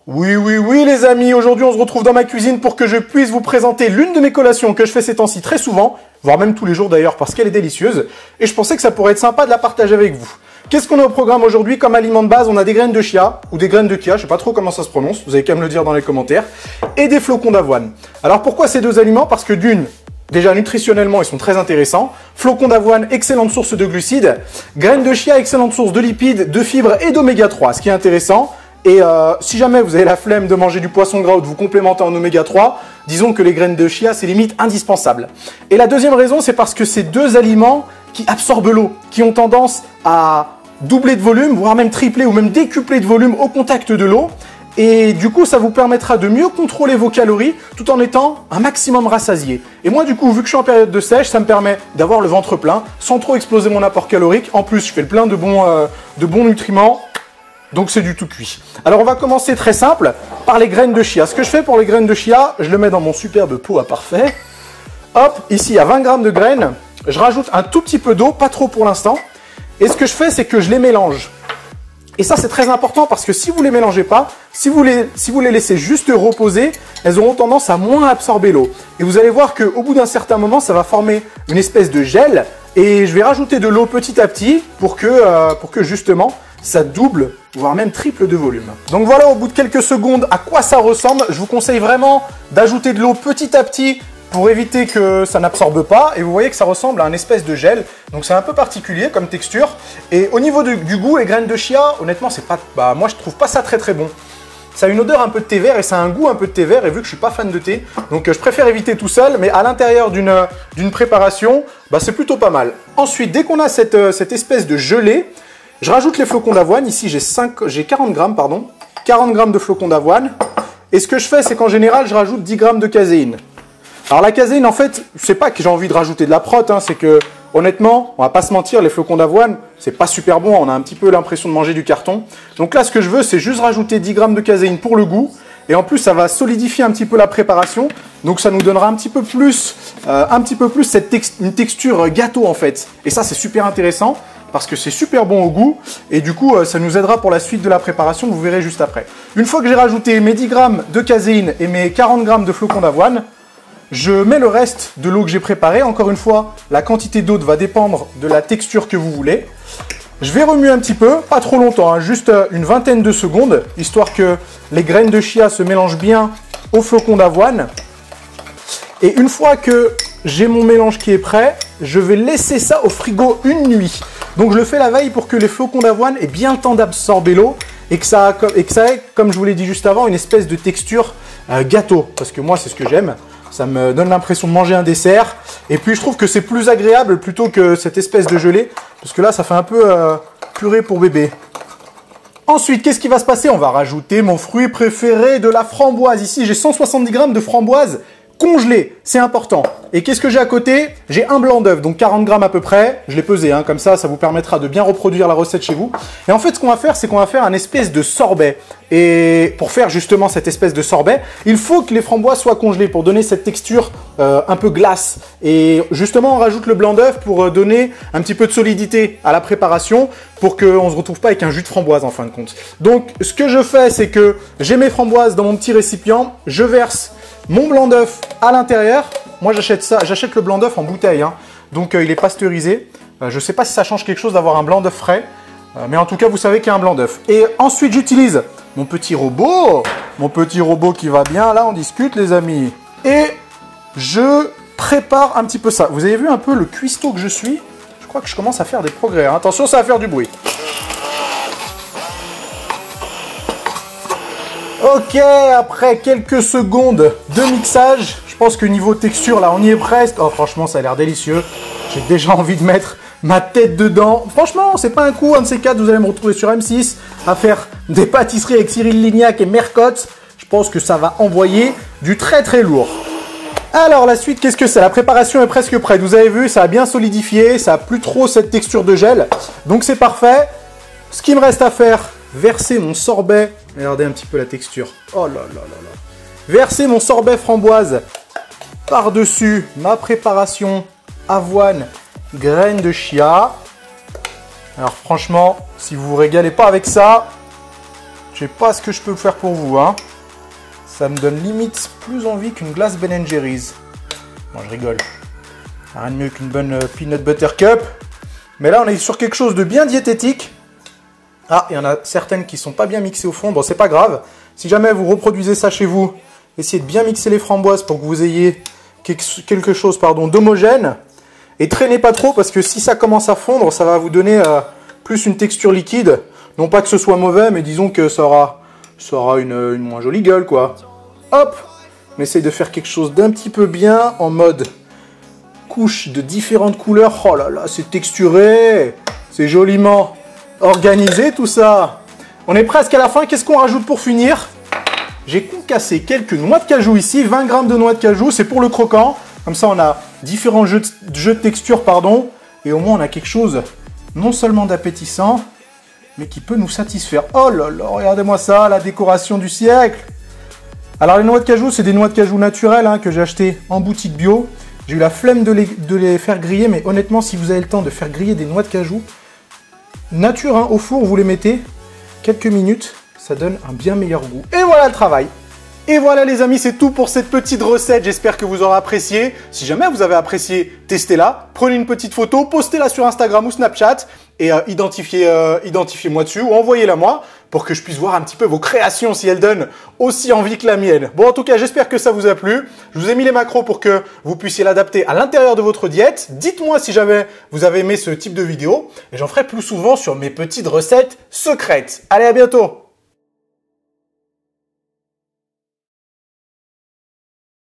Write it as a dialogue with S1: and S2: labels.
S1: Oui, oui, oui les amis, aujourd'hui on se retrouve dans ma cuisine pour que je puisse vous présenter l'une de mes collations que je fais ces temps-ci très souvent, voire même tous les jours d'ailleurs parce qu'elle est délicieuse, et je pensais que ça pourrait être sympa de la partager avec vous. Qu'est-ce qu'on a au programme aujourd'hui comme aliment de base? On a des graines de chia, ou des graines de chia, je sais pas trop comment ça se prononce, vous avez qu'à me le dire dans les commentaires, et des flocons d'avoine. Alors pourquoi ces deux aliments? Parce que d'une, déjà nutritionnellement ils sont très intéressants, flocons d'avoine, excellente source de glucides, graines de chia, excellente source de lipides, de fibres et d'oméga 3, ce qui est intéressant. Et si jamais vous avez la flemme de manger du poisson gras ou de vous complémenter en oméga 3, disons que les graines de chia, c'est limite indispensable. Et la deuxième raison, c'est parce que c'est deux aliments qui absorbent l'eau, qui ont tendance à doubler de volume, voire même tripler ou même décupler de volume au contact de l'eau. Et du coup, ça vous permettra de mieux contrôler vos calories tout en étant un maximum rassasié. Et moi, du coup, vu que je suis en période de sèche, ça me permet d'avoir le ventre plein sans trop exploser mon apport calorique. En plus, je fais le plein de bons nutriments. Donc c'est du tout cuit. Alors on va commencer très simple par les graines de chia. Ce que je fais pour les graines de chia, je le mets dans mon superbe pot à parfait. Hop, ici il y a 20 grammes de graines. Je rajoute un tout petit peu d'eau, pas trop pour l'instant. Et ce que je fais, c'est que je les mélange. Et ça c'est très important parce que si vous ne les mélangez pas, si vous les laissez juste reposer, elles auront tendance à moins absorber l'eau. Et vous allez voir qu'au bout d'un certain moment, ça va former une espèce de gel. Et je vais rajouter de l'eau petit à petit pour que justement ça double, voire même triple de volume. Donc voilà, au bout de quelques secondes, à quoi ça ressemble. Je vous conseille vraiment d'ajouter de l'eau petit à petit pour éviter que ça n'absorbe pas. Et vous voyez que ça ressemble à un espèce de gel. Donc c'est un peu particulier comme texture. Et au niveau du goût, les graines de chia, honnêtement, c'est pas, moi je trouve pas ça très bon. Ça a une odeur un peu de thé vert et ça a un goût un peu de thé vert. Et vu que je suis pas fan de thé, donc je préfère éviter tout seul. Mais à l'intérieur d'une préparation, c'est plutôt pas mal. Ensuite, dès qu'on a cette espèce de gelée, je rajoute les flocons d'avoine. Ici, j'ai 40 grammes, pardon. 40 grammes de flocons d'avoine. Et ce que je fais, c'est qu'en général, je rajoute 10 grammes de caséine. Alors la caséine, en fait, c'est pas que j'ai envie de rajouter de la prot, hein, c'est que, honnêtement, on va pas se mentir, les flocons d'avoine, c'est pas super bon. On a un petit peu l'impression de manger du carton. Donc là, ce que je veux, c'est juste rajouter 10 grammes de caséine pour le goût. Et en plus, ça va solidifier un petit peu la préparation. Donc ça nous donnera un petit peu plus une texture gâteau, en fait. Et ça, c'est super intéressant, parce que c'est super bon au goût et du coup ça nous aidera pour la suite de la préparation, vous verrez juste après. Une fois que j'ai rajouté mes 10 grammes de caséine et mes 40 grammes de flocons d'avoine, je mets le reste de l'eau que j'ai préparée. Encore une fois, la quantité d'eau va dépendre de la texture que vous voulez. Je vais remuer un petit peu, pas trop longtemps, hein, juste une vingtaine de secondes, histoire que les graines de chia se mélangent bien aux flocons d'avoine. Et une fois que j'ai mon mélange qui est prêt, je vais laisser ça au frigo une nuit. Donc je le fais la veille pour que les flocons d'avoine aient bien le temps d'absorber l'eau et que ça ait, comme je vous l'ai dit juste avant, une espèce de texture gâteau. Parce que moi, c'est ce que j'aime. Ça me donne l'impression de manger un dessert. Et puis je trouve que c'est plus agréable plutôt que cette espèce de gelée. Parce que là, ça fait un peu purée pour bébé. Ensuite, qu'est-ce qui va se passer? On va rajouter mon fruit préféré, de la framboise. Ici, j'ai 170 grammes de framboise congelé, c'est important. Et qu'est-ce que j'ai à côté? J'ai un blanc d'œuf, donc 40 grammes à peu près. Je l'ai pesé, hein, comme ça vous permettra de bien reproduire la recette chez vous. Et en fait, ce qu'on va faire, c'est qu'on va faire un espèce de sorbet. Et pour faire justement cette espèce de sorbet, il faut que les framboises soient congelées pour donner cette texture un peu glace. Et justement, on rajoute le blanc d'œuf pour donner un petit peu de solidité à la préparation pour qu'on ne se retrouve pas avec un jus de framboise en fin de compte. Donc, ce que je fais, c'est que j'ai mes framboises dans mon petit récipient, je verse mon blanc d'œuf à l'intérieur. Moi, j'achète le blanc d'œuf en bouteille, hein. Donc il est pasteurisé. Je ne sais pas si ça change quelque chose d'avoir un blanc d'œuf frais, mais en tout cas, vous savez qu'il y a un blanc d'œuf. Et ensuite, j'utilise mon petit robot qui va bien. Là, on discute, les amis. Et je prépare un petit peu ça. Vous avez vu un peu le cuistot que je suis? Je crois que je commence à faire des progrès, hein. Attention, ça va faire du bruit. Ok, après quelques secondes de mixage, je pense que niveau texture, là, on y est presque. Oh, franchement, ça a l'air délicieux. J'ai déjà envie de mettre ma tête dedans. Franchement, c'est pas un coup, un de ces quatre, vous allez me retrouver sur M6 à faire des pâtisseries avec Cyril Lignac et Mercotte. Je pense que ça va envoyer du très lourd. Alors, la suite, qu'est-ce que c'est? La préparation est presque prête. Vous avez vu, ça a bien solidifié, ça a plus trop cette texture de gel. Donc, c'est parfait. Ce qu'il me reste à faire, verser mon sorbet. Regardez un petit peu la texture. Oh là là là là. Verser mon sorbet framboise par-dessus ma préparation avoine, graines de chia. Alors franchement, si vous vous régalez pas avec ça, Je sais pas ce que je peux faire pour vous, hein. Ça me donne limite plus envie qu'une glace Ben Jerry's. Bon, je rigole. Rien de mieux qu'une bonne peanut butter cup. Mais là, on est sur quelque chose de bien diététique. Ah, il y en a certaines qui sont pas bien mixées au fond. Bon, c'est pas grave. Si jamais vous reproduisez ça chez vous, essayez de bien mixer les framboises pour que vous ayez quelque chose d'homogène. Et traînez pas trop parce que si ça commence à fondre, ça va vous donner plus une texture liquide. Non pas que ce soit mauvais, mais disons que ça aura une moins jolie gueule, quoi. Hop! On essaye de faire quelque chose d'un petit peu bien en mode couche de différentes couleurs. Oh là là, c'est texturé! C'est joliment organisé tout ça. On est presque à la fin. Qu'est-ce qu'on rajoute pour finir? J'ai concassé quelques noix de cajou ici. 20 grammes de noix de cajou, c'est pour le croquant. Comme ça, on a différents jeux de texture, pardon. Et au moins, on a quelque chose non seulement d'appétissant, mais qui peut nous satisfaire. Oh là là, regardez-moi ça, la décoration du siècle. Alors, les noix de cajou, c'est des noix de cajou naturelles que j'ai achetées en boutique bio. J'ai eu la flemme de les faire griller, mais honnêtement, si vous avez le temps de faire griller des noix de cajou, nature, au four, vous les mettez quelques minutes, ça donne un bien meilleur goût. Et voilà le travail. Et voilà les amis, c'est tout pour cette petite recette. J'espère que vous aurez apprécié. Si jamais vous avez apprécié, testez-la. Prenez une petite photo, postez-la sur Instagram ou Snapchat et identifiez-moi dessus ou envoyez-la moi pour que je puisse voir un petit peu vos créations si elles donnent aussi envie que la mienne. Bon, en tout cas, j'espère que ça vous a plu. Je vous ai mis les macros pour que vous puissiez l'adapter à l'intérieur de votre diète. Dites-moi si jamais vous avez aimé ce type de vidéo et j'en ferai plus souvent sur mes petites recettes secrètes. Allez, à bientôt!